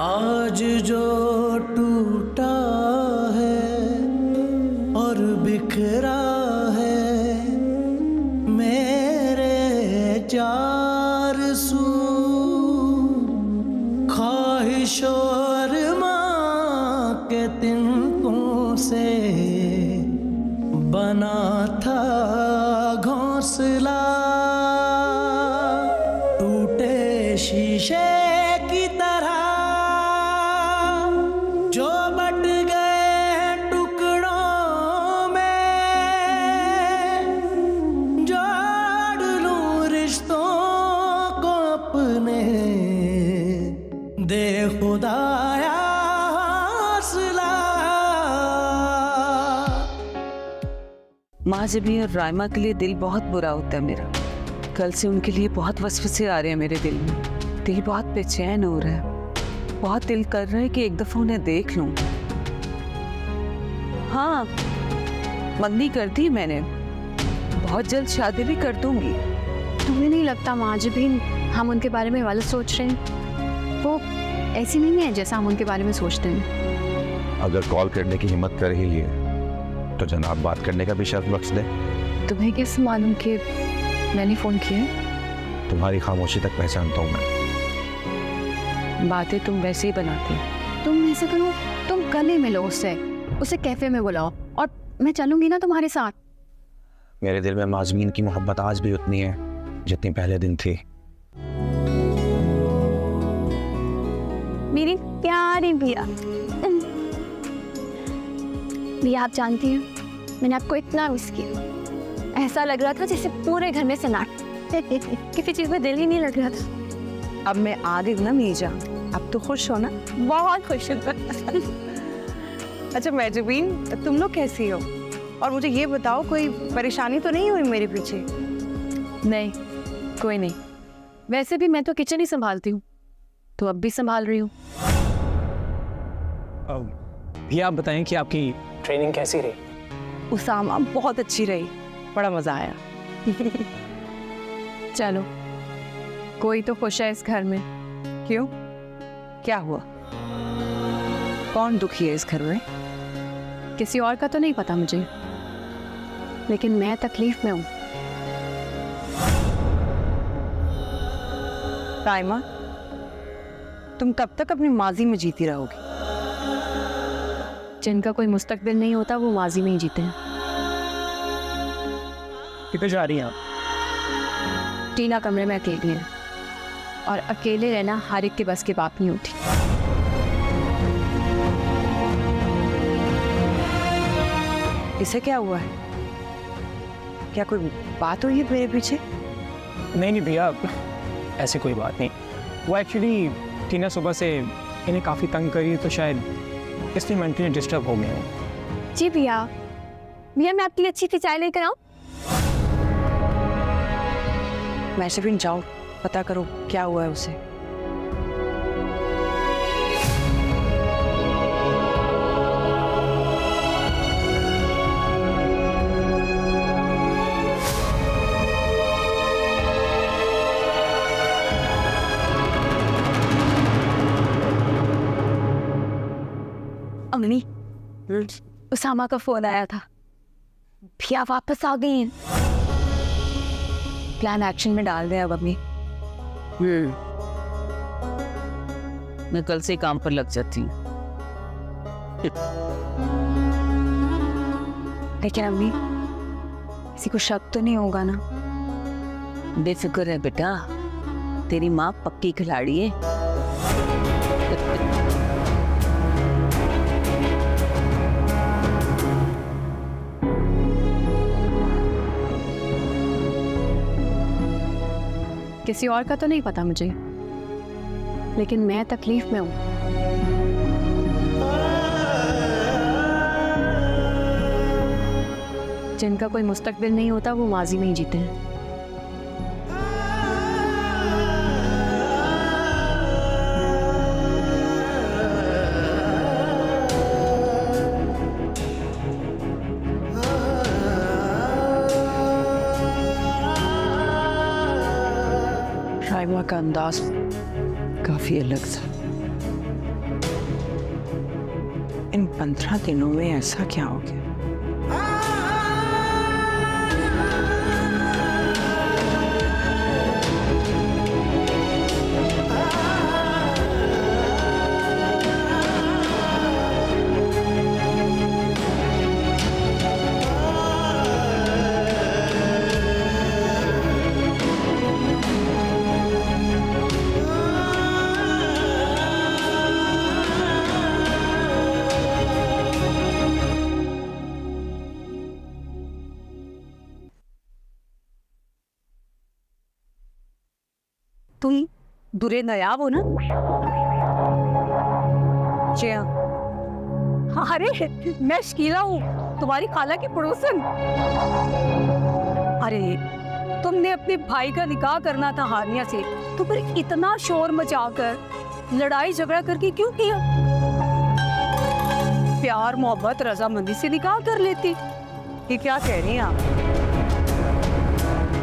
आज जो टूटा है और बिखरा है मेरे चार सू, ख्वाहिशों और माँ के तिनकों से बना था घोंसला, टूटे शीशे की तरह जो बट गए टुकड़ों में, जोड़ लूं रिश्तों को अपने, दे खुदाया हौसला। माजबी और राइमा के लिए दिल बहुत बुरा होता है मेरा। कल से उनके लिए बहुत वसवसे आ रहे हैं मेरे दिल में। दिल बहुत बेचैन हो रहा है। बहुत दिल कर रहा है कि एक दफा उन्हें देख लूं। हाँ, मंगनी कर दी मैंने, बहुत जल्द शादी भी कर दूंगी। तुम्हें नहीं लगता माजबीन हम उनके बारे में गलत सोच रहे हैं? वो ऐसी नहीं है जैसा हम उनके बारे में सोचते हैं। अगर कॉल करने की हिम्मत कर ही लिए तो जनाब बात करने का भी शर्त बख्श दे। तुम्हें कैसे मालूम कि मैंने फोन किया? तुम्हारी खामोशी तक पहचानता हूँ मैं। बातें तुम वैसे ही बनाती हो। तुम ऐसे करो, तुम कल ही मिलो उससे, उसे कैफे में बुलाओ और मैं चलूंगी ना तुम्हारे साथ। मेरे दिल में माजमीन की मोहब्बत आज भी उतनी है जितनी पहले दिन थी। मेरी प्यारी भैया, भैया आप जानती हैं मैंने आपको इतना मिस किया, ऐसा लग रहा था जैसे पूरे घर में सन्नाटा, किसी चीज में दिल ही नहीं लग रहा था। अब मैं आ गई ना मीजा, अब तो खुश हो ना? बहुत खुश हूँ। अच्छा मैजबीन, तुम लोग कैसी हो? और मुझे ये बताओ कोई परेशानी तो नहीं हुई मेरे पीछे? नहीं, कोई नहीं। वैसे भी मैं तो किचन ही संभालती हूँ, तो अब भी संभाल रही हूँ। भैया आप बताएं कि आपकी ट्रेनिंग कैसी रही? उसामा बहुत अच्छी रही, बड़ा मजा आया। चलो, कोई तो खुश है इस घर में। क्यों, क्या हुआ? कौन दुखी है इस घर में? किसी और का तो नहीं पता मुझे, लेकिन मैं तकलीफ में हूँ। राइमा, तुम कब तक अपनी माजी में जीती रहोगी? जिनका कोई मुस्तकबिल नहीं होता वो माजी में ही जीते हैं। किधर जा रही हैं आप? टीना कमरे में अकेली है और अकेले रहना हर एक के बस की बात नहीं होती। इसे क्या हुआ है? क्या कोई बात हुई है मेरे पीछे? नहीं भैया, ऐसे कोई बात नहीं। वो एक्चुअली टीना सुबह से इन्हें काफ़ी तंग करी, तो शायद इसलिए मेंटली डिस्टर्ब हो गए हैं। जी भैया, भैया मैं आपके लिए अच्छी सी चाय लेकर आऊं? मैजबीन जाओ, पता करो क्या हुआ है उसे। अम्मी, उसामा का फोन आया था, भैया वापस आ गई हैं। प्लान एक्शन में डाल दिया अब अम्मी। मैं कल से काम पर लग जाती हूँ। लेकिन अम्मी, किसी को शक तो नहीं होगा ना? बेफिक्र है बेटा, तेरी माँ पक्की खिलाड़ी है। किसी और का तो नहीं पता मुझे, लेकिन मैं तकलीफ में हूँ। जिनका कोई मुस्तकबिल नहीं होता वो माजी में ही जीते हैं। राइमा का अंदाज काफी अलग था। इन 15 दिनों में ऐसा क्या हो गया? तुम दुरे नयाब हो ना? जया। अरे मैं शकीला हूँ, तुम्हारी खाला की पड़ोसन। अरे तुमने अपने भाई का निकाह करना था हानिया से, तो फिर इतना शोर मचाकर लड़ाई झगड़ा करके क्यों किया? प्यार मोहब्बत रजामंदी से निकाह कर लेती। ये क्या कह रही हैं आप?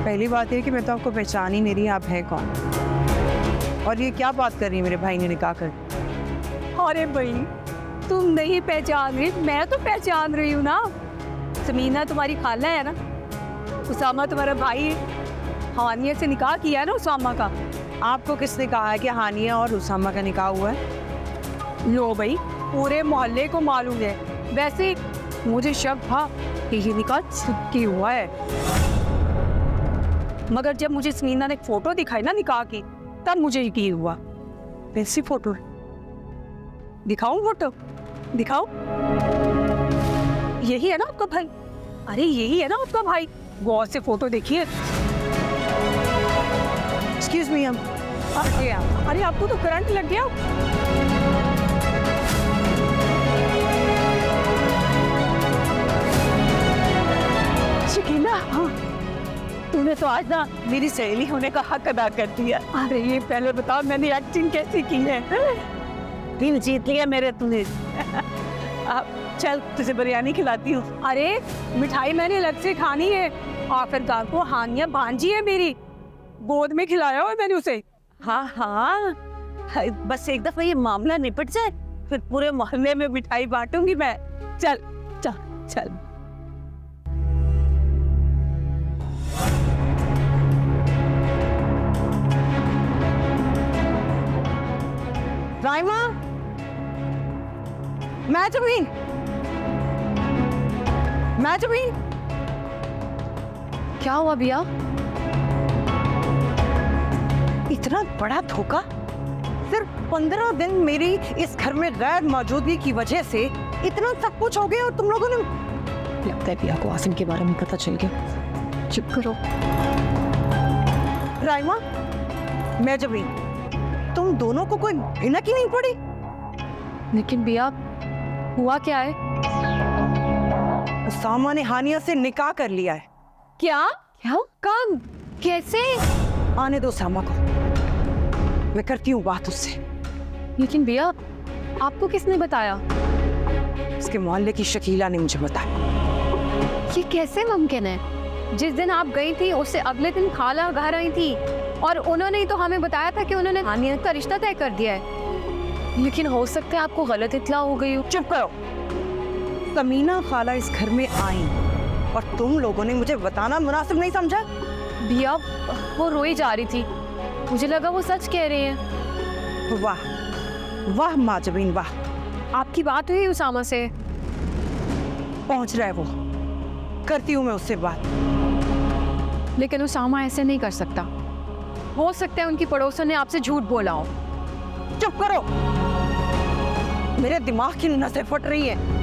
पहली बात है कि मैं तो आपको पहचान ही नहीं रही, आप हैं कौन? और ये क्या बात कर रही है मेरे भाई ने निकाह कर? अरे भाई तुम नहीं पहचान रही, मैं तो पहचान रही हूँ ना। समीना तुम्हारी खाला है ना, उसामा तुम्हारा भाई है। हानिया से निकाह किया है ना उसामा का। आपको किसने कहा है कि हानिया और उसामा का निकाह हुआ है? लो भाई, पूरे मोहल्ले को मालूम है। वैसे मुझे शक था कि ये निकाह छुपके हुआ है, मगर जब मुझे समीना ने फोटो दिखाई ना निकाह की, तब मुझे यकीन हुआ। कैसी फोटो? दिखाऊं फोटो? दिखाऊं? यही है ना आपका भाई? अरे यही है ना आपका भाई? गौर से फोटो देखिए। एक्सक्यूज मी, हम अरे आपको तो करंट लग गया। शकीला, हाँ, तूने तो आज ना मेरी सहेली होने का हक अदा कर दिया। अरे ये पहले बताओ मैंने एक्टिंग कैसी की है? दिल जीत लिया मेरे तूने। अब चल तुझे बिरयानी खिलाती हूँ। अरे मिठाई मैंने अलग से खानी है। आखिरकार को हानिया भांजी है मेरी, गोद में खिलाया हुआ मैंने उसे। हाँ हाँ, बस एक दफा ये मामला निपट जाए, फिर पूरे मोहल्ले में मिठाई बांटूंगी मैं। चल चल चल। राइमा, मैजमीन, क्या हुआ भैया? इतना बड़ा धोखा? सिर्फ 15 दिन मेरी इस घर में गैर मौजूदगी की वजह से इतना सब कुछ हो गया और तुम लोगों ने। लगता है भैया को आसिम के बारे में पता चल गया। चुप करो। राइमा, मैजमीन, तुम दोनों को कोई भनक ही नहीं पड़ी? लेकिन भैया हुआ क्या है? उसामा ने हानिया से निकाह कर लिया है। क्या? क्या? कब? कैसे? आने दो उसामा को, मैं करती हूँ बात उससे। लेकिन भैया आपको किसने बताया? उसके मोहल्ले की शकीला ने मुझे बताया। ये कैसे मुमकिन है? जिस दिन आप गई थी उससे अगले दिन खाला घर आई थी और उन्होंने ही तो हमें बताया था कि उन्होंने हानिया का रिश्ता तय कर दिया है। लेकिन हो सकता है आपको गलत इत्तला हो गई हो। चुप करो। समीना खाला इस घर में आई और तुम लोगों ने मुझे बताना मुनासिब नहीं समझा? भैया वो रोई जा रही थी, मुझे लगा वो सच कह रही हैं। वाह वाह माजबीन वाह। आपकी बात हुई उसामा से? पहुंच रहा है वो, करती हूँ मैं उससे बात। लेकिन उसामा ऐसे नहीं कर सकता। हो सकता है उनकी पड़ोसन ने आपसे झूठ बोला हो। चुप करो, मेरे दिमाग की नसें फट रही है।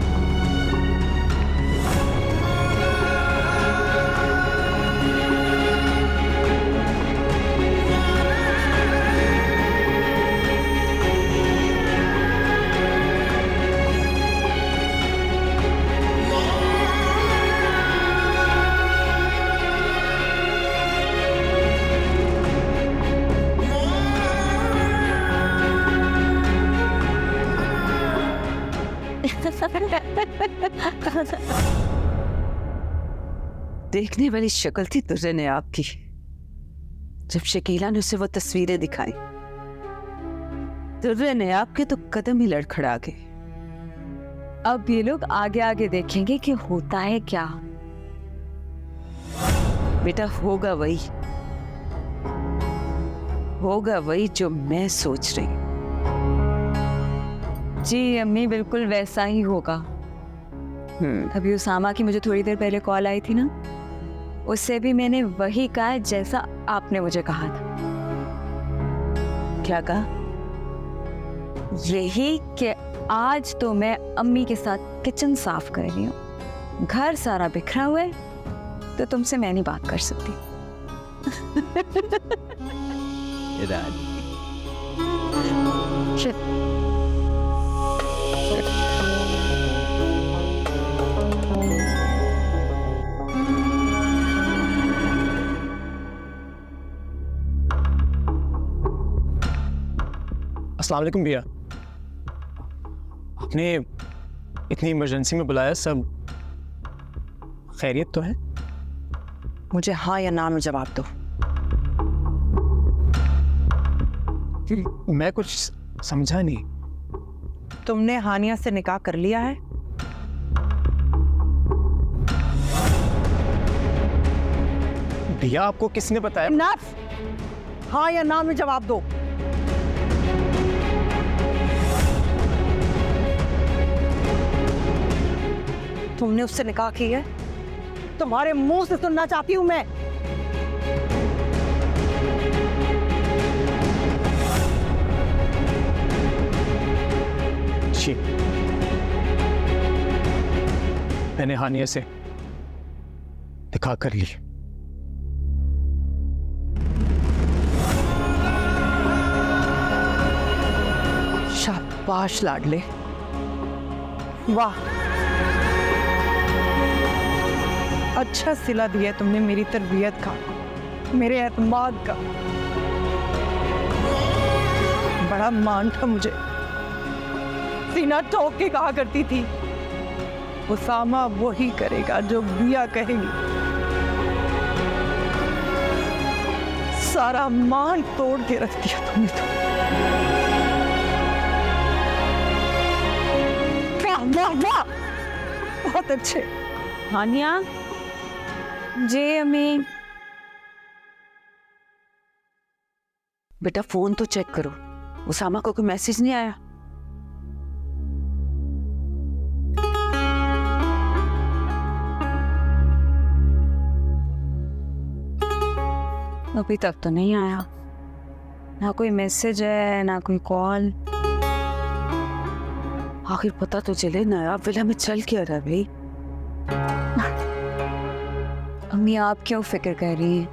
देखने वाली शक्ल थी तुझे ने आपकी। जब शकीला ने उसे वो तस्वीरें दिखाई, तुझे ने आपके तो कदम ही लड़खड़ा गए। अब ये लोग आगे आगे देखेंगे कि होता है क्या। बेटा होगा वही जो मैं सोच रही हूँ। जी अम्मी, बिल्कुल वैसा ही होगा। अभी उसामा की मुझे थोड़ी देर पहले कॉल आई थी ना, उससे भी मैंने वही कहा जैसा आपने मुझे कहा था। क्या कहा? यही कि आज तो मैं अम्मी के साथ किचन साफ कर रही हूँ, घर सारा बिखरा हुआ है, तो तुमसे मैं नहीं बात कर सकती। अस्सलाम वालेकुम भैया, आपने इतनी इमरजेंसी में बुलाया, सब खैरियत तो है? मुझे हाँ या ना में जवाब दो। मैं कुछ समझा नहीं। तुमने हानिया से निकाह कर लिया है? भैया आपको किसने बताया? इनफ! हाँ या ना में जवाब दो। तुमने उससे निकाह की है? तुम्हारे मुंह से सुनना चाहती हूं मैं। जी, मैंने हानिया से निकाह कर ली। शाबाश लाडले, वाह, अच्छा सिला दिया तुमने मेरी तरबियत का, मेरे एतमाद का। बड़ा मान था मुझे, सीना ठोक के कहा करती थी उसामा वही करेगा जो बिया कहेगी। सारा मान तोड़ के रख दिया तुमने तो। वाह वाह, बहुत अच्छे। हानिया जी अम्मी। बेटा फोन तो चेक करो, उसामा को कोई मैसेज नहीं आया? अभी तक तो नहीं आया, ना कोई मैसेज है ना कोई कॉल। आखिर पता तो चले नया विला में चल क्या रहा भाई। अम्मी आप क्यों फिक्र कर रही हैं?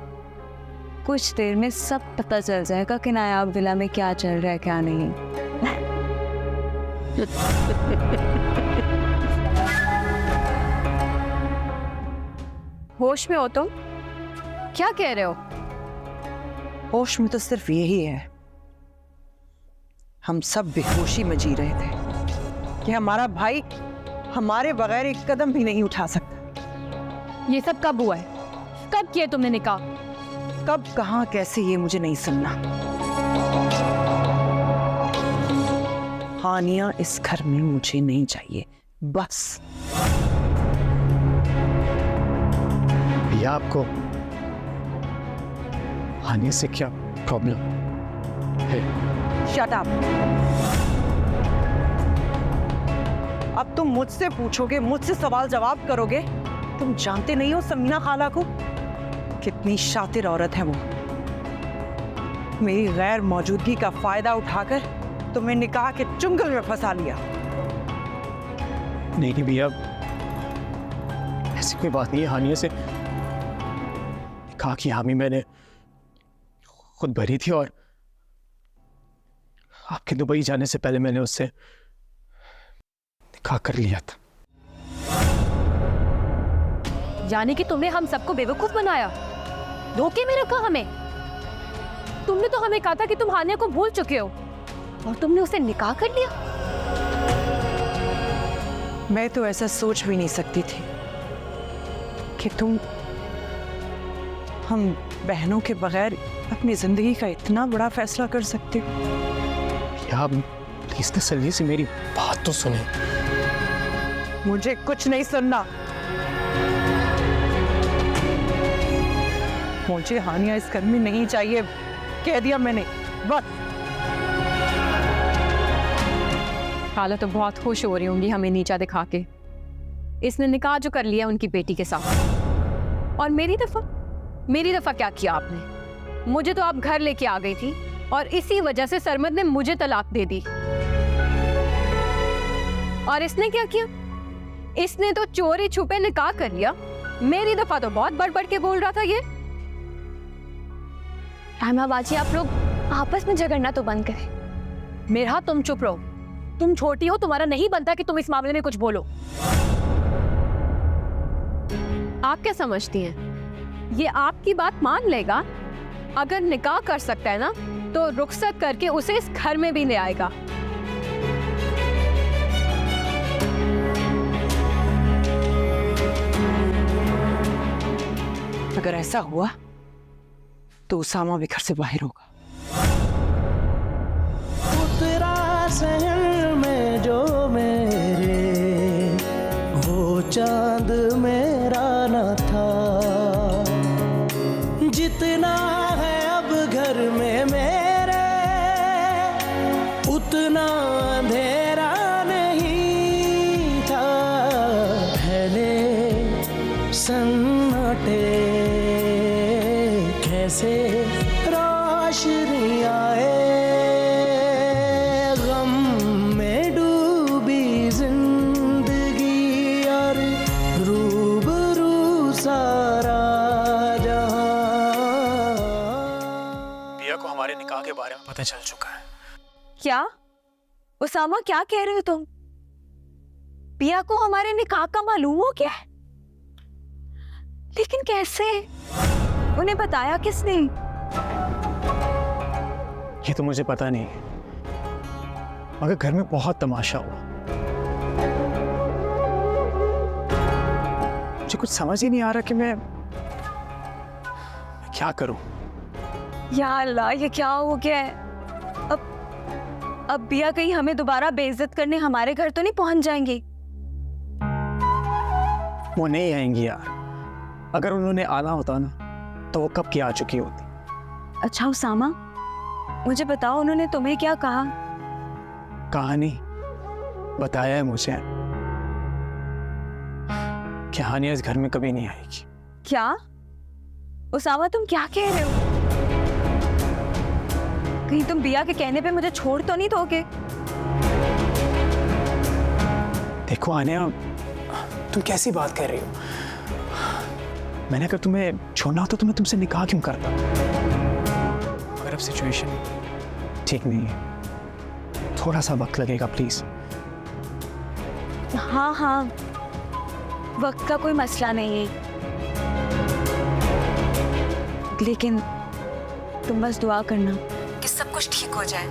कुछ देर में सब पता चल जाएगा कि नायाब विला में क्या चल रहा है क्या नहीं। होश में हो तुम? क्या कह रहे हो? होश में तो सिर्फ यही है, हम सब बेहोशी में जी रहे थे कि हमारा भाई हमारे बगैर एक कदम भी नहीं उठा सकता। ये सब कब हुआ है? कब किया तुमने निकाह? कब, कहां, कैसे, ये मुझे नहीं सुनना। हानिया इस घर में मुझे नहीं चाहिए, बस। भैया आपको हानिया से क्या प्रॉब्लम है? Shut up. अब तुम मुझसे पूछोगे, मुझसे सवाल जवाब करोगे। तुम जानते नहीं हो समीना खाला को? कितनी शातिर औरत है वो। मेरी गैर मौजूदगी का फायदा उठाकर तुम्हें निकाह के चुंगल में फंसा लिया। नहीं भैया, ऐसी कोई बात नहीं है। हानिया से निकाह की हामी मैंने खुद भरी थी और आपके दुबई जाने से पहले मैंने उससे निकाह कर लिया था। यानी कि तुमने हम सबको बेवकूफ बनाया, धोखे में रखा हमें। तुमने तो हमें कहा था कि तुम हानिया को भूल चुके हो और तुमने उसे निकाह कर लिया। मैं तो ऐसा सोच भी नहीं सकती थी कि तुम हम बहनों के बगैर अपनी जिंदगी का इतना बड़ा फैसला कर सकते हो। भैया प्लीज तसल्ली से मेरी बात तो सुने। मुझे कुछ नहीं सुनना। मुझे हानिया इस घर में नहीं चाहिए, कह दिया मैंने, बस। खाला तो बहुत खुश हो रही होंगी हमें नीचा दिखा के। इसने निकाह जो कर लिया उनकी बेटी के साथ। और मेरी दफा क्या किया आपने? मुझे तो आप घर लेके आ गई थी और इसी वजह से सरमद ने मुझे तलाक दे दी। और इसने क्या किया? इसने तो चोरी छुपे निकाह कर लिया। मेरी दफा तो बहुत बढ़ के बोल रहा था ये। रहमा बाजी, आप लोग आपस में झगड़ना तो बंद करें। मेरा तुम चुप रहो। तुम छोटी हो, तुम्हारा नहीं बनता कि तुम इस मामले में कुछ बोलो। आप क्या समझती हैं? ये आपकी बात मान लेगा? अगर निकाह कर सकता है ना तो रुखसत करके उसे इस घर में भी ले आएगा। अगर ऐसा हुआ तो उसामा भी घर से बाहर होगा। उतरा शहर में जो मेरे, वो चांद मेरा न था। जितना है अब घर में मेरे, उतना अंधेरा नहीं था। पहले सन्नाटे कैसे रोशनी आए, गम में डूबी जिंदगी और रूबरू सारा जहां। पिया को हमारे निकाह के बारे में पता चल चुका है। क्या उसामा, क्या कह रहे हो तुम? पिया को हमारे निकाह का मालूम हो क्या? लेकिन कैसे? उन्हें बताया किसने? ये तो मुझे पता नहीं, मगर घर में बहुत तमाशा हुआ। मुझे कुछ समझ ही नहीं आ रहा कि मैं क्या करूं। या अल्लाह, ये क्या हो गया है? अब बिया कहीं हमें दोबारा बेइज्जत करने हमारे घर तो नहीं पहुंच जाएंगी? वो नहीं आएंगी यार। अगर उन्होंने आना होता ना तो वो कब की आ चुकी होती। अच्छा उसामा, मुझे बताओ उन्होंने तुम्हें क्या कहा? कहानी बताया है मुझे कि हानिया इस घर में कभी नहीं आएगी। क्या उसामा, तुम क्या कह रहे हो? कहीं तुम बिया के कहने पे मुझे छोड़ तो नहीं दोगे? देखो हानिया, तुम कैसी बात कर रही हो? मैंने अगर तुम्हें छोड़ना होता तो मैं तुमसे निकाह क्यों करता? मगर अब सिचुएशन ठीक नहीं है, थोड़ा सा वक्त लगेगा प्लीज। हाँ हाँ, वक्त का कोई मसला नहीं है, लेकिन तुम बस दुआ करना कि सब कुछ ठीक हो जाए।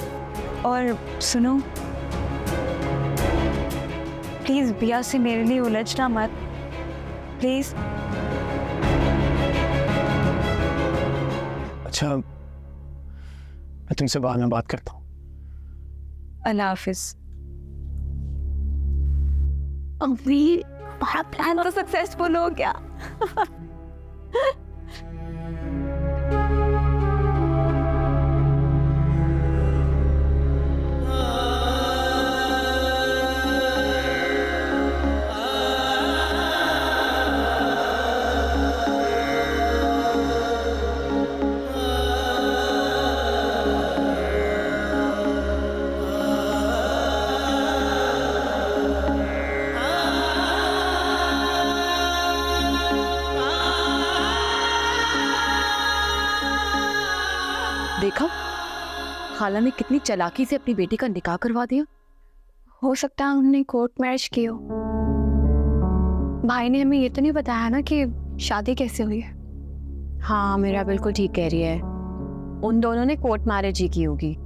और सुनो, प्लीज बिया से मेरे लिए उलझना मत, प्लीज। अच्छा, मैं तुमसे बाद में बात करता हूँ। अल्लाह हाफिज। अम्मी, हमारा प्लान तो सक्सेसफुल हो गया। देखा, खाला ने कितनी चालाकी से अपनी बेटी का निकाह करवा दिया। हो सकता है उन्होंने कोर्ट मैरिज की हो। भाई ने हमें ये तो नहीं बताया ना कि शादी कैसे हुई है। हाँ, मेरा बिल्कुल ठीक कह रही है। उन दोनों ने कोर्ट मैरिज ही की होगी।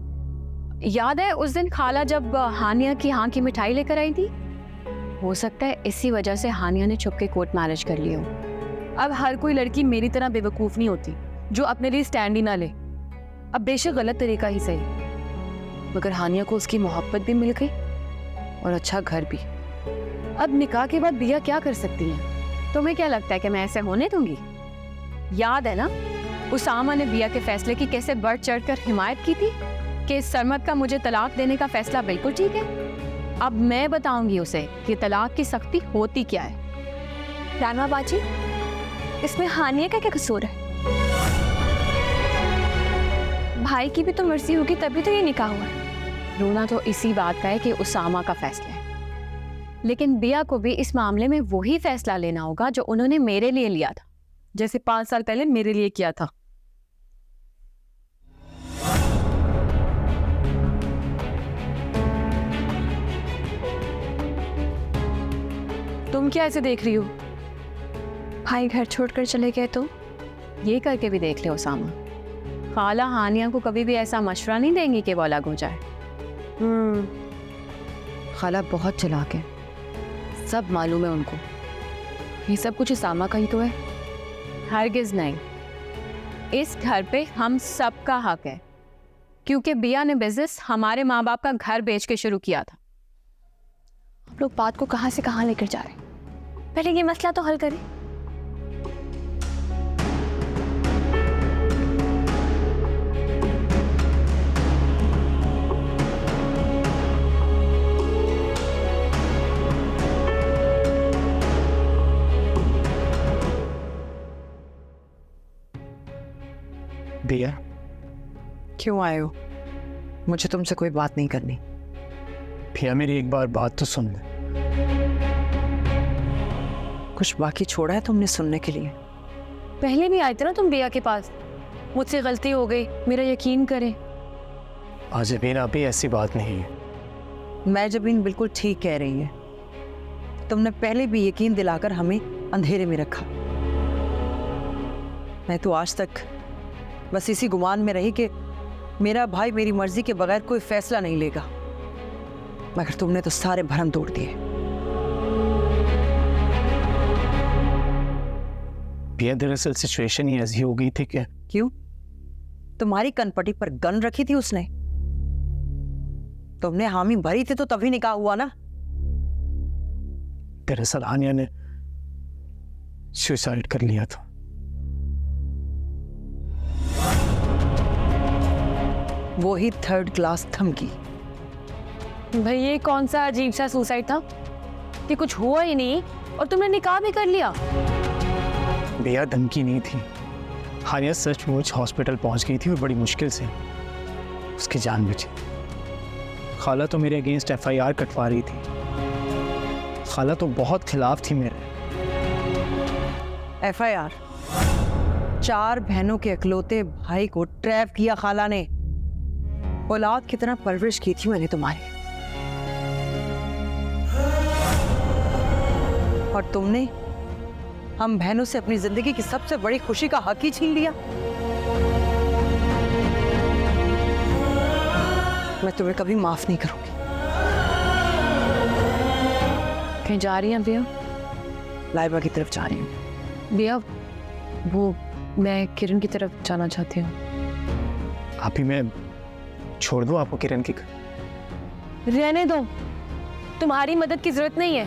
याद है उस दिन खाला जब हानिया की हाँ की मिठाई लेकर आई थी? हो सकता है इसी वजह से हानिया ने छुप के कोर्ट मैरिज कर लिया हो। अब हर कोई लड़की मेरी तरह बेवकूफ़ नहीं होती जो अपने लिए स्टैंड ही ना ले। अब बेशक गलत तरीका ही सही, मगर हानिया को उसकी मोहब्बत भी मिल गई और अच्छा घर भी। अब निकाह के बाद बिया क्या कर सकती है? तुम्हें क्या लगता है कि मैं ऐसे होने दूंगी? याद है ना उसामा ने बिया के फैसले की कैसे बढ़ चढ़कर हिमायत की थी कि सरमद का मुझे तलाक देने का फैसला बिल्कुल ठीक है। अब मैं बताऊंगी उसे कि तलाक की सख्ती होती क्या है। रामा बाजी, इसमें हानिया का क्या कसूर है? भाई की भी तो मर्जी होगी तभी तो ये निकाह हुआ है। रोना तो इसी बात का है कि उसामा का फैसला है, लेकिन बिया को भी इस मामले में वही फैसला लेना होगा जो उन्होंने मेरे लिए लिया था, जैसे 5 साल पहले मेरे लिए किया था। तुम क्या ऐसे देख रही हो? भाई घर छोड़कर चले गए तो ये करके भी देख ले उसामा, खाला हानिया को कभी भी ऐसा मशवरा नहीं देंगी कि वो अलग हो जाए। खाला बहुत चालाक है, सब मालूम है उनको। ये सब कुछ उसामा का ही तो है। हरगिज नहीं, इस घर पे हम सब का हक है, क्योंकि बिया ने बिजनेस हमारे माँ बाप का घर बेच के शुरू किया था। आप लोग बात को कहाँ से कहाँ लेकर जा रहे हैं? पहले ये मसला तो हल करें। बिया, क्यों आए हो? मुझे तुमसे कोई बात नहीं करनी। भैया मेरी एक बार बात तो सुन ले। कुछ बाकी छोड़ा है तुमने सुनने के लिए? पहले भी आए थे ना तुम बिया के पास, मुझसे गलती हो गई, मेरा यकीन करें। आज जबीन अभी ऐसी बात नहीं है। मैं जबीन बिल्कुल ठीक कह रही है। तुमने पहले भी यकीन दिलाकर हमें अंधेरे में रखा। मैं तो आज तक बस इसी गुमान में रही कि मेरा भाई मेरी मर्जी के बगैर कोई फैसला नहीं लेगा, मगर तुमने तो सारे भरम तोड़ दिए। भैया दरअसल सिचुएशन ही ऐसी हो गई थी कि क्यों? तुम्हारी कनपटी पर गन रखी थी उसने, तुमने हामी भरी थी तो तभी निकाह हुआ ना। दरअसल हानिया ने सुसाइड कर लिया था। वो ही 3rd क्लास धमकी। भाई ये कौन सा अजीब सा सुसाइड था कि कुछ हुआ ही नहीं और तुमने निकाह भी कर लिया। भैया धमकी नहीं थी, हानिया सचमुच हॉस्पिटल पहुंच गई थी और बड़ी मुश्किल से उसकी जान बची। खाला तो मेरे अगेंस्ट FIR कटवा रही थी। खाला तो बहुत खिलाफ थी मेरे। FIR? 4 बहनों के इकलौते भाई को ट्रैप किया खाला ने। औलाद की तरह परवरिश की थी मैंने तुम्हारी, और तुमने हम बहनों से अपनी जिंदगी की सबसे बड़ी खुशी का हक ही छीन लिया। मैं तुम्हें कभी माफ नहीं करूंगी। कहीं जा रही हैं भैया? लाइबा की तरफ जा रही हूँ। भैया वो मैं किरण की तरफ जाना चाहती हूँ। आप ही मैं छोड़ दूं आपको किरण की? रहने दो, तुम्हारी मदद की जरूरत नहीं है।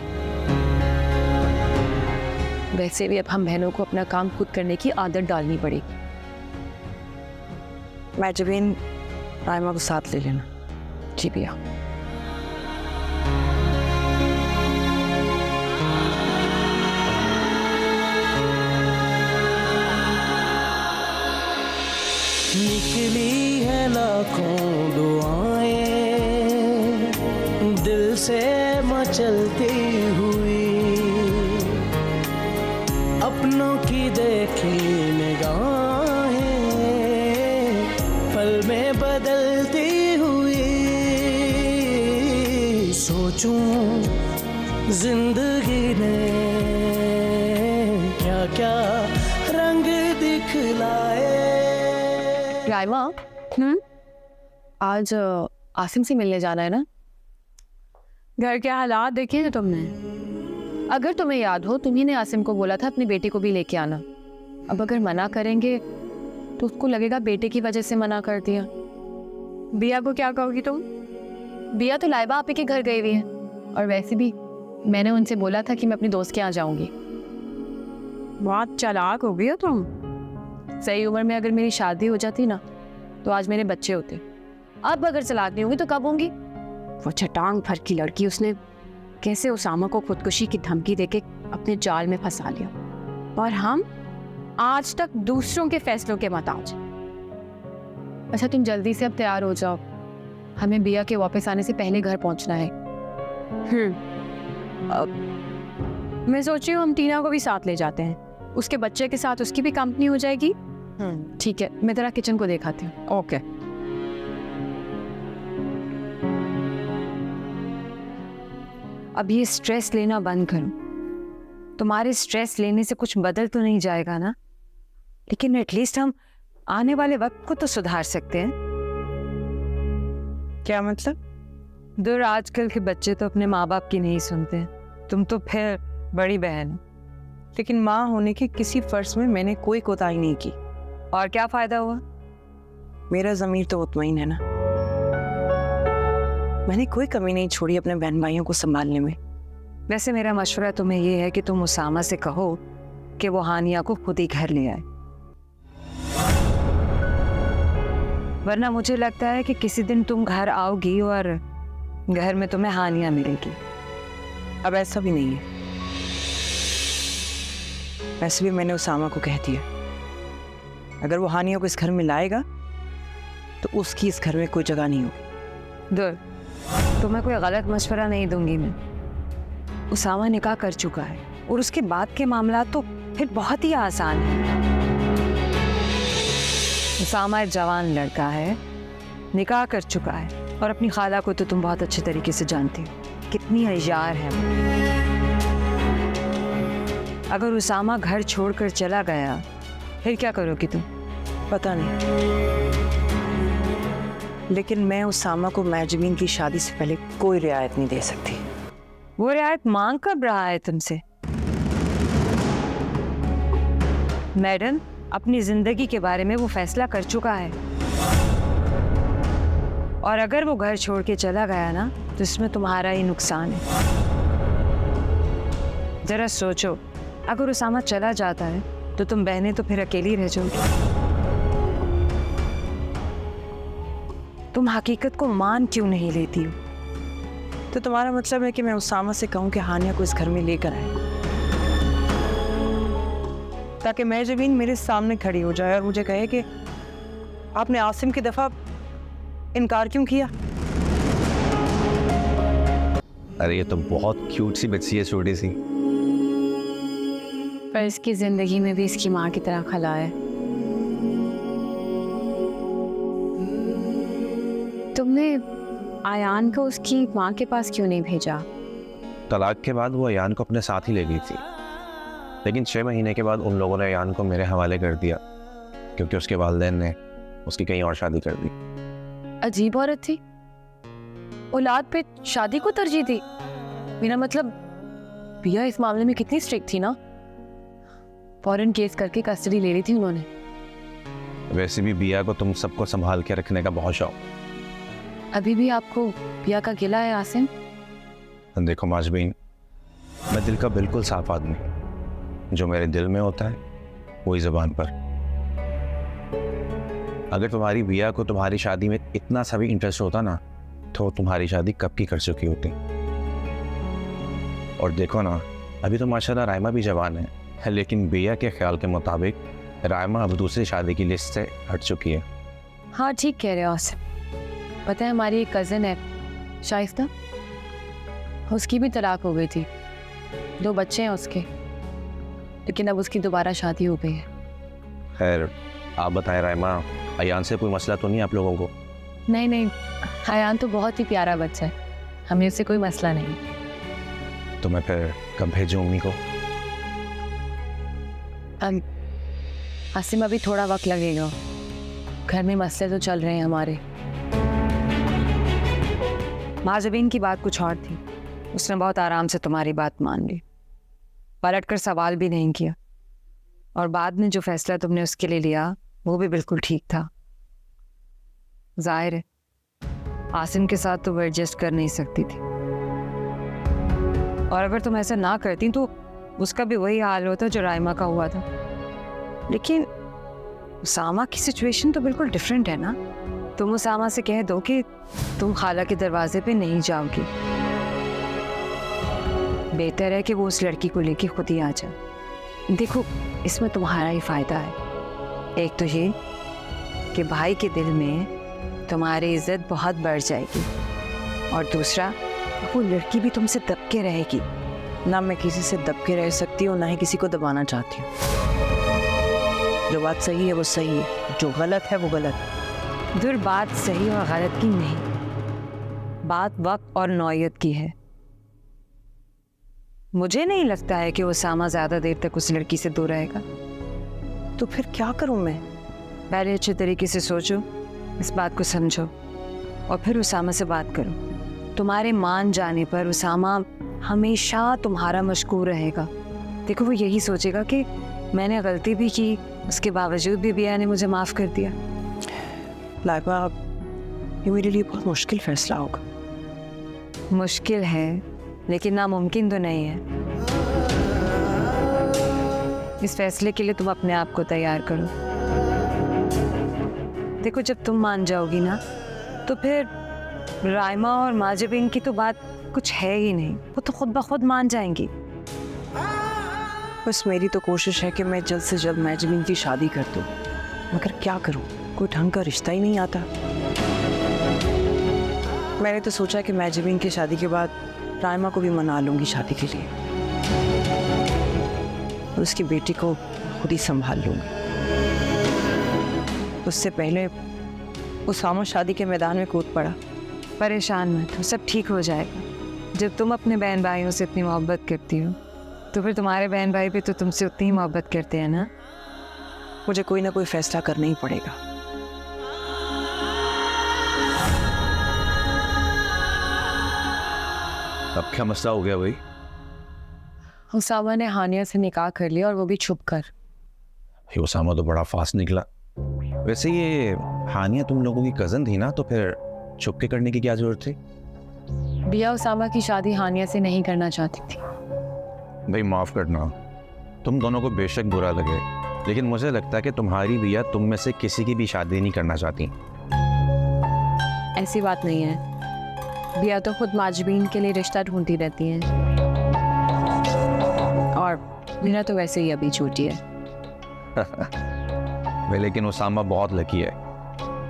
वैसे भी अब हम बहनों को अपना काम खुद करने की आदत डालनी पड़ेगी। मैं जबीन राइमा को साथ ले लेना। जी भैया। निकली है लाखों दुआएं दिल से मचलती हुई, अपनों की देखी निगाहें पल में बदलती हुई। सोचूं जिंदगी ने क्या क्या रंग दिखलाए। राइमा, आज आसिम से मिलने जाना है ना? घर के हालात देखे हैं तुमने? अगर तुम्हें याद हो तुम्ही ने आसिम को बोला था अपनी बेटी को भी लेके आना। अब अगर मना करेंगे तो उसको लगेगा बेटे की वजह से मना कर दिया। बिया को क्या कहोगी तुम? बिया तो लाइबा आपी के घर गई हुई है, और वैसे भी मैंने उनसे बोला था कि मैं अपनी दोस्त के यहाँ जाऊंगी। बहुत चालाक हो गई हो तुम। सही उम्र में अगर मेरी शादी हो जाती ना तो आज मेरे बच्चे होते। अब अगर चालाक नहीं होंगी तो कब होंगी? वो चटांग भर की लड़की, उसने कैसे उसामा को खुदकुशी की धमकी देके अपने जाल में फंसा लिया, और हम आज तक दूसरों के फैसलों के मोहताज। अच्छा तुम जल्दी से अब तैयार हो जाओ, हमें बिया के वापस आने से पहले घर पहुंचना है। मैं सोच रही हूँ हम टीना को भी साथ ले जाते हैं, उसके बच्चे के साथ उसकी भी कंपनी हो जाएगी। ठीक है, मैं तेरा किचन को दिखाती हूँ। ओके। अब ये स्ट्रेस लेना बंद करो। तुम्हारे स्ट्रेस लेने से कुछ बदल तो नहीं जाएगा ना, लेकिन एटलीस्ट हम आने वाले वक्त को तो सुधार सकते हैं। क्या मतलब? दूर आजकल के बच्चे तो अपने माँ बाप की नहीं सुनते, तुम तो फिर बड़ी बहन। लेकिन माँ होने के किसी फर्ज में मैंने कोई कोताही नहीं की। और क्या फायदा हुआ? मेरा ज़मीर तो मुतमईन है ना। मैंने कोई कमी नहीं छोड़ी अपने बहन भाइयों को संभालने में। वैसे मेरा मशवरा तुम्हें ये है कि तुम उसामा से कहो कि वो हानिया को खुद ही घर ले आए, वरना मुझे लगता है कि किसी दिन तुम घर आओगी और घर में तुम्हें हानिया मिलेगी। अब ऐसा भी नहीं है। वैसे भी मैंने उसामा को कह दिया, अगर वो हानिया को इस घर में लाएगा तो उसकी इस घर में कोई जगह नहीं होगी। दूर, तुम्हें कोई गलत मशवरा नहीं दूंगी मैं। उसामा निकाह कर चुका है और उसके बाद के मामला तो फिर बहुत ही आसान है। उसामा एक जवान लड़का है, निकाह कर चुका है, और अपनी खाला को तो तुम बहुत अच्छे तरीके से जानती हो, कितनी अय्यार है वो। अगर उसामा घर छोड़कर चला गया फिर क्या करोगी तुम? पता नहीं, लेकिन मैं उसामा को महजबीन की शादी से पहले कोई रियायत नहीं दे सकती। वो रियायत मांग कब रहा है तुमसे? मैडम, अपनी जिंदगी के बारे में वो फैसला कर चुका है, और अगर वो घर छोड़ के चला गया ना तो इसमें तुम्हारा ही नुकसान है। जरा सोचो, अगर उसामा चला जाता है तो तुम बहनें तो फिर अकेली रह जाओगी। तुम हकीकत को मान क्यों नहीं लेती हो? तो तुम्हारा मतलब है कि मैं उसामा से कहूं कि हानिया को इस घर में लेकर आए, ताकि महजबीन मेरे सामने खड़ी हो जाए और मुझे कहे कि आपने आसिम की दफा इनकार क्यों किया? अरे ये तो बहुत क्यूट सी बच्ची है, छोटी सी। पर इसकी जिंदगी में भी इसकी माँ की तरह खला है। तुमने आयान को उसकी माँ के पास क्यों नहीं भेजा? तलाक के बाद वो अयान को अपने साथ ही ले गई थी, लेकिन 6 महीने के बाद उन लोगों ने अयान को मेरे हवाले कर दिया, क्योंकि उसके वालिदैन ने उसकी कहीं और शादी कर दी। अजीब औरत थी, औलाद पे शादी को तरजीह दी। मेरा मतलब बिया इस मामले में कितनी स्ट्रिक्ट थी ना, फौरन केस करके कस्टडी ले ली थी उन्होंने। वैसे भी बिया को तुम सबको संभाल के रखने का बहुत शौक। अभी भी आपको बिया का गिला है आसिम? देखो माजबीन, मैं दिल का बिल्कुल साफ आदमी, जो मेरे दिल में होता है वही ज़बान पर। अगर तुम्हारी बिया को तुम्हारी शादी में इतना सा भी इंटरेस्ट होता ना तो तुम्हारी शादी कब की कर चुकी होती। और देखो ना, अभी तो माशाल्लाह रायमा भी जवान है, लेकिन बिया के ख्याल के मुताबिक रायमा अब दूसरी शादी की लिस्ट से हट चुकी है। हाँ ठीक कह रहे हो आसिम। पता है हमारी एक कज़न है शाइस्ता, उसकी भी तलाक हो गई थी, 2 बच्चे हैं उसके, लेकिन अब उसकी दोबारा शादी हो गई है। खैर आप बताएं रायमा, अयान से कोई मसला तो नहीं आप लोगों को? नहीं नहीं, अयान तो बहुत ही प्यारा बच्चा है, हमें उससे कोई मसला नहीं। तो मैं फिर कब भेजूं उम्मी को? आसिम अभी थोड़ा वक्त लगेगा, घर में मसले तो चल रहे हैं हमारे। माजबीन की बात कुछ और थी, उसने बहुत आराम से तुम्हारी बात मान ली, पलटकर सवाल भी नहीं किया, और बाद में जो फैसला तुमने उसके लिए लिया वो भी बिल्कुल ठीक था। जाहिर है आसिम के साथ तो वो एडजस्ट कर नहीं सकती थी। और अगर तुम ऐसा ना करती तो उसका भी वही हाल होता जो राइमा का हुआ था। लेकिन उसामा की सिचुएशन तो बिल्कुल डिफरेंट है ना। तुम उसामा से कह दो कि तुम खाला के दरवाजे पे नहीं जाओगी। बेहतर है कि वो उस लड़की को लेके खुद ही आ जाए। देखो, इसमें तुम्हारा ही फायदा है। एक तो ये कि भाई के दिल में तुम्हारी इज्जत बहुत बढ़ जाएगी, और दूसरा वो लड़की भी तुमसे दब के रहेगी। ना मैं किसी से दब के रह सकती हूँ, ना ही किसी को दबाना चाहती हूँ। जो बात सही है वो सही है, जो गलत है वो गलत है। दुर बात सही और गलत की नहीं, बात वक्त और नौयत की है। मुझे नहीं लगता है कि उसामा ज्यादा देर तक उस लड़की से दूर रहेगा। तो फिर क्या करूँ मैं? पहले अच्छे तरीके से सोचो, इस बात को समझो, और फिर उसामा से बात करो। तुम्हारे मान जाने पर उसामा हमेशा तुम्हारा मशकूर रहेगा। देखो, वो यही सोचेगा कि मैंने गलती भी की, उसके बावजूद भी बिया ने मुझे माफ़ कर दिया। लाइबा, ये मेरे लिए बहुत मुश्किल फैसला होगा। मुश्किल है, लेकिन नामुमकिन तो नहीं है। इस फैसले के लिए तुम अपने आप को तैयार करो। देखो, जब तुम मान जाओगी ना, तो फिर राइमा और माजबीन की तो बात कुछ है ही नहीं। वो तो खुद ब खुद मान जाएंगी। बस मेरी तो कोशिश है कि मैं जल्द से जल्द माजबीन की शादी कर दूँ, मगर क्या करूँ, कोई ढंग का रिश्ता ही नहीं आता। मैंने तो सोचा कि माजबीन की शादी के बाद राइमा को भी मना लूँगी शादी के लिए, और उसकी बेटी को खुद ही संभाल लूँगी। उससे पहले उसामा शादी के मैदान में कूद पड़ा। परेशान मत हो, सब ठीक हो जाएगा। जब तुम अपने बहन भाइयों से इतनी मोहब्बत करती हो, तो फिर तुम्हारे बहन भाई भी तो तुमसे उतनी ही मोहब्बत करते हैं ना। मुझे कोई ना कोई फैसला करना ही पड़ेगा। अब क्या मसला हो गया भाई? उसामा ने हानिया से निकाह कर लिया, और वो भी छुप कर। ये उसामा तो बड़ा फास्ट निकला। वैसे ये हानिया तुम लोगों की कज़न थी ना, तो फिर छुप के करने की क्या जरूरत थी? बिया उसामा की शादी हानिया से नहीं करना चाहती थी। भाई माफ़ करना, तुम दोनों को बेशक बुरा लगे, लेकिन मुझे लगता है कि तुम्हारी बिया तुम में से किसी की भी शादी नहीं करना चाहती। ऐसी बात नहीं है। बिया तो खुद माजबीन के लिए रिश्ता ढूंढती रहती है, और मेरा तो वैसे ही अभी छूटी है। वे लेकिन उसामा बहुत लकी है।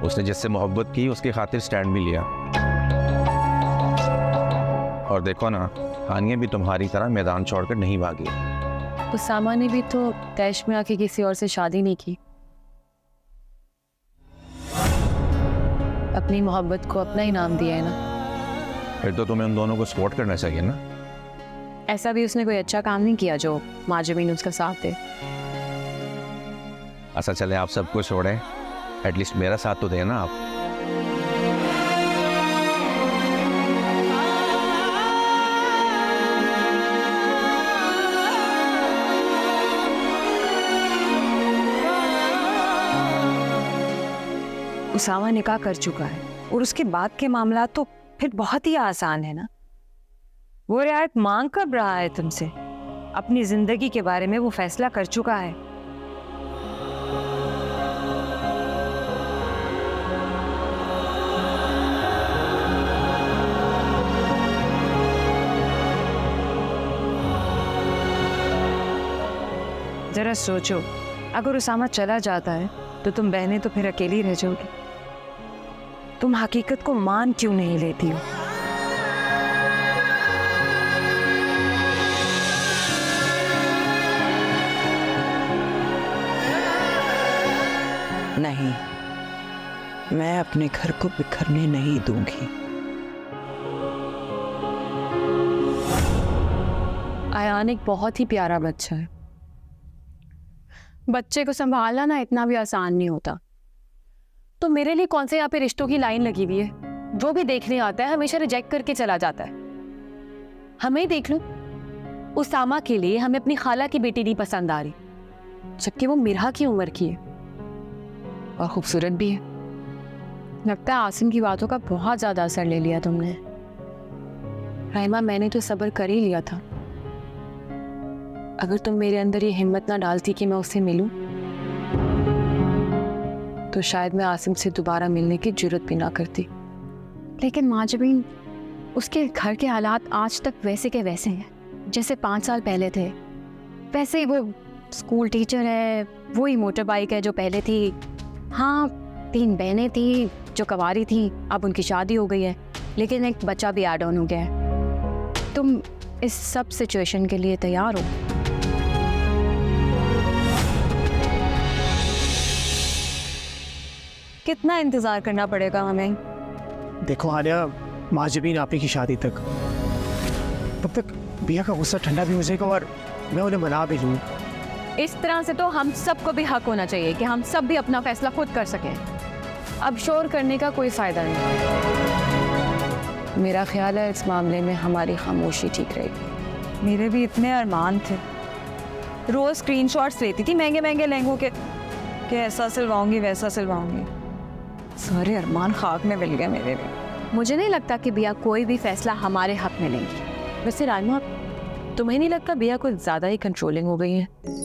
उसने जिससे मोहब्बत की उसकी खातिर स्टैंड भी लिया। और देखो ना, हानिया भी तुम्हारी तरह मैदान छोड़कर नहीं भागी। उसामा ने भी तो तैश में आके किसी और से शादी नहीं की। अपनी मोहब्बत को अपना ही नाम दिया है ना। फिर तो तुम्हें उन दोनों को सपोर्ट करना चाहिए ना। ऐसा भी उसने कोई अच्छा काम नहीं किया जो माजबीन उसका साथ दे। अच्छा चले, आप सबको छोड़ें, एटलीस्ट मेरा साथ तो देना आप। उसामा निकाह कर चुका है, और उसके बाद के मामला तो फिर बहुत ही आसान है ना। वो रियायत मांग कब रहा है तुमसे? अपनी जिंदगी के बारे में वो फैसला कर चुका है। जरा सोचो, अगर उसामा चला जाता है तो तुम बहनें तो फिर अकेली रह जाओगी। तुम हकीकत को मान क्यों नहीं लेती हो? नहीं, मैं अपने घर को बिखरने नहीं दूंगी। आयान एक बहुत ही प्यारा बच्चा है। बच्चे को संभालना ना इतना भी आसान नहीं होता। तो मेरे लिए कौन से यहाँ पे रिश्तों की लाइन लगी हुई है? जो भी देखने आता है हमेशा रिजेक्ट करके चला जाता है। हमें ही देख लो, उसामा के लिए हमें अपनी खाला की बेटी नहीं पसंद आ रही, जबकि वो मिरहा की उम्र की है और खूबसूरत भी है। लगता है आसिम की बातों का बहुत ज्यादा असर ले लिया तुमने। राइमा, मैंने तो सब्र कर ही लिया था। अगर तुम मेरे अंदर ये हिम्मत ना डालती कि मैं उससे मिलूं, तो शायद मैं आसिम से दोबारा मिलने की जुर्रत भी ना करती। लेकिन माँ जबीन, उसके घर के हालात आज तक वैसे के वैसे हैं जैसे 5 साल पहले थे। वैसे ही वो स्कूल टीचर है, वही मोटर बाइक है जो पहले थी। हाँ, 3 बहनें थी जो कवारी थी, अब उनकी शादी हो गई है, लेकिन एक बच्चा भी ऐड ऑन हो गया है। तुम इस सब सिचुएशन के लिए तैयार हो? कितना इंतजार करना पड़ेगा हमें? देखो आलिया, माँ जबीन आपी की शादी तक, तब तक बिया का गुस्सा ठंडा भी हो जाएगा और मैं उन्हें मना भी लूँ। इस तरह से तो हम सबको भी हक होना चाहिए कि हम सब भी अपना फैसला खुद कर सकें। अब शोर करने का कोई फायदा नहीं। मेरा ख्याल है इस मामले में हमारी खामोशी ठीक रहेगी। मेरे भी इतने अरमान थे, रोज स्क्रीनशॉट्स लेती थी महंगे महंगे लहंगों के कि ऐसा सिलवाऊंगी वैसा सिलवाऊंगी। सारे अरमान खाक में मिल गए मेरे भी। मुझे नहीं लगता कि बिया कोई भी फैसला हमारे हक में लेंगी। वैसे राइमा, तुम्हें नहीं लगता बिया कुछ ज़्यादा ही कंट्रोलिंग हो गई है?